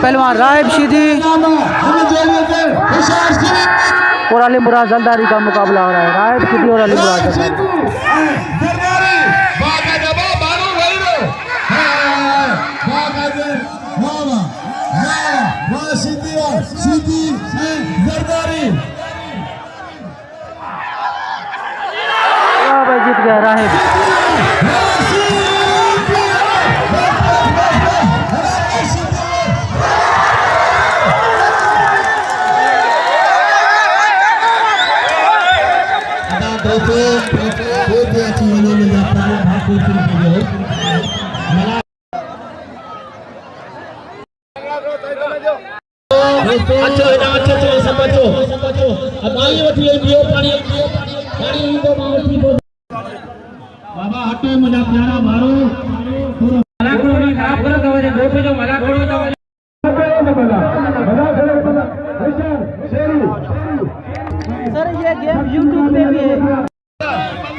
पहलवान रायब शीदी और अली मुराद जलदारी का मुकाबला हो रहा है। रायब शीदी और अली मुराद जीत गया राहिब। बाबा हटो मुझे प्यारा मारो मलाखड़ो ना खराब करो तो वजह गोपे जो मलाखड़ो तो सर ये गेम YouTube पे भी है।